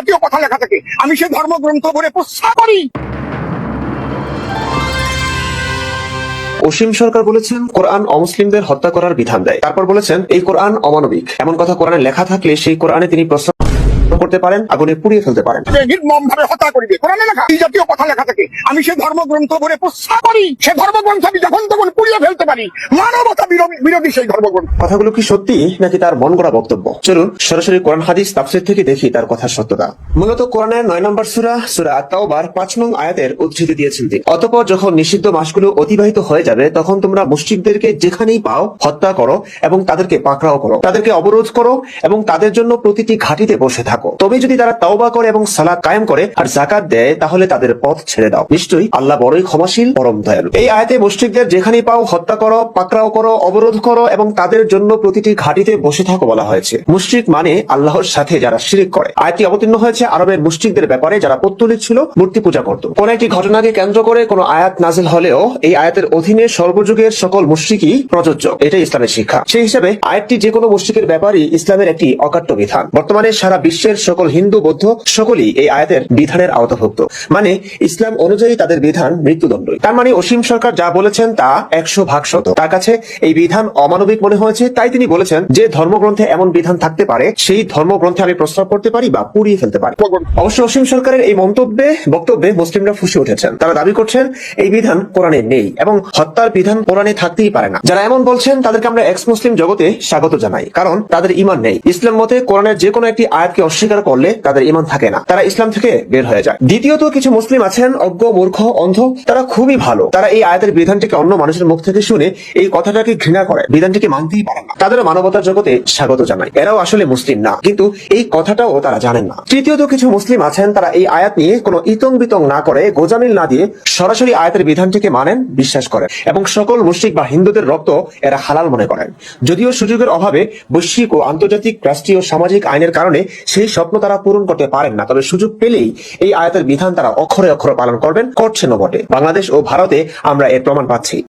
জাতীয় কথা লেখা থাকে, আমি সে ধর্মগ্রন্থ পড়ে প্রস্তাব করি। অসীম সরকার বলেছেন কোরআন অমুসলিমদের হত্যা করার বিধান দেয়। তারপর বলেছেন এই কোরআন অমানবিক। এমন কথা কোরআনে লেখা থাকলে সেই কোরআনে তিনি প্রশ্ন করতে পারেন, আগুনে পুড়িয়ে ফেলতে পারেন। নির্মম ভাবে হত্যা করিবে। কোরআনে লেখা এই জাতীয় কথা লেখা থাকে, আমি সে ধর্মগ্রন্থ পড়ে প্রস্তাব করি। সে ধর্মগ্রন্থ আমি যখন তখন পুড়িয়ে ফেলতে পারি। মানবতা বিরোধী সেই ধর্মগ্রন্থ। কথাগুলো কি সত্যি নাকি তার মন গড়া বক্তব্য? চলুন সরাসরি কোরআন হাদিস তাফসীর থেকে দেখি তার কথার সত্যতা। মূলত কোরআনের 9 নম্বর সূরা আত-তাওবার 5 নং আয়াতের উদ্ধৃতি দিয়েছেন তিনি। অতঃপর যখন নিষিদ্ধ মাসগুলো অতিবাহিত হয়ে যাবে তখন তোমরা মুশরিকদেরকে যেখানেই পাও হত্যা করো এবং তাদেরকে পাকড়াও করো, তাদেরকে অবরোধ করো এবং তাদের জন্য প্রতিটি ঘাঁটিতে বসে থাকো। তবে যদি তারা তাওবা করে এবং সালাত কায়েম করে আর যাকাত দেয় তাহলে তাদের পথ ছেড়ে দাও। নিশ্চয়ই আল্লাহ বড়ই ক্ষমাশীল, পরম দয়ালু। এই আয়াতে মুশরিকদের যেখানেই পাও হত্যা করো, পাকড়াও করো, অবরোধ করো এবং তাদের জন্য প্রতিটি ঘাঁটিতে বসে থাকো বলা হয়েছে। মুশরিক মানে আল্লাহর সাথে যারা শিরক করে। আয়াতটি অবতীর্ণ হয়েছে আরবের মুশরিকদের ব্যাপারে যারা পৌত্তলিক ছিল, মূর্তি পূজা করত। কোন একটি ঘটনাকে কেন্দ্র করে কোন আয়াত নাজিল হলেও এই আয়াতের অধীনে সর্বযুগের সকল মুশরিকই প্রযোজ্য। এটাই ইসলামের শিক্ষা। সেই হিসেবে আয়াতটি যে কোনো মুশরিকের ব্যাপারই ইসলামের একটি অকাট্য বিধান। বর্তমানে সারা বিশ্বের সকল হিন্দু, বৌদ্ধ সকলেই এই আয়াতের বিধানের আওতাভুক্ত। মানে ইসলাম অনুযায়ী তাদের বিধান মৃত্যুদণ্ডই। তার মানে অসীম সরকার যা বলেছেন তা 100% সত্য। তার কাছে এই বিধান অমানবিক মনে হয়েছে, তাই তিনি বলেছেন যে ধর্মগ্রন্থে এমন বিধান থাকতে পারে সেই ধর্মগ্রন্থে আমি প্রস্তাব করতে পারি বা পুড়িয়ে ফেলতে পারি। অবশ্য অসীম সরকারের এই বক্তব্যে মুসলিমরা ফুঁসে উঠেছেন। তারা দাবি করছেন এই বিধান কোরআনে নেই এবং হত্যার বিধান কোরআনে থাকতেই পারে না। যারা এমন বলছেন তাদেরকে আমরা এক্স মুসলিম জগতে স্বাগত জানাই, কারণ তাদের ঈমান নেই। ইসলাম মতে কোরআনের যে কোনো একটি আয়াতকে অস্বীকার করলে তাদের ঈমান থাকে না, তারা ইসলাম থেকে বের হয়ে যায়। দ্বিতীয়ত কিছু মুসলিম আছেন অজ্ঞ, মূর্খ, অন্ধ, তারা খুবই ভালো। তারা এই আয়াতের বিধানটিকে অন্য মানুষের মুখ থেকে শুনে এই কথাটাকে ঘৃণা করে, বিধানটিকে মানতেই পারে না। তাদের মানবতার জগতে স্বাগত জানাই। এরাও আসলে মুসলিম না, কিন্তু এই কথাটাও তারা জানেন না। তৃতীয়ত কিছু মুসলিম আছেন তারা এই আয়াত নিয়ে কোনো ইতং বিতং না করে, গোজামিল না দিয়ে সরাসরি আয়াতের বিধানটিকে মানেন, বিশ্বাস করেন এবং সকল মুশরিক বা হিন্দুদের রক্ত এরা হালাল মনে করেন। যদিও সুযোগের অভাবে বৈশ্বিক ও আন্তর্জাতিক, রাষ্ট্রীয়, সামাজিক আইনের কারণে সেই স্বপ্ন তারা পূরণ করতে পারেন না, তবে সুযোগ পেলেই এই আয়াতের বিধান তারা অক্ষরে অক্ষরে পালন করবেন, করছেনও বটে। বাংলাদেশ ও ভারতে আমরা এর প্রমাণ পাচ্ছি।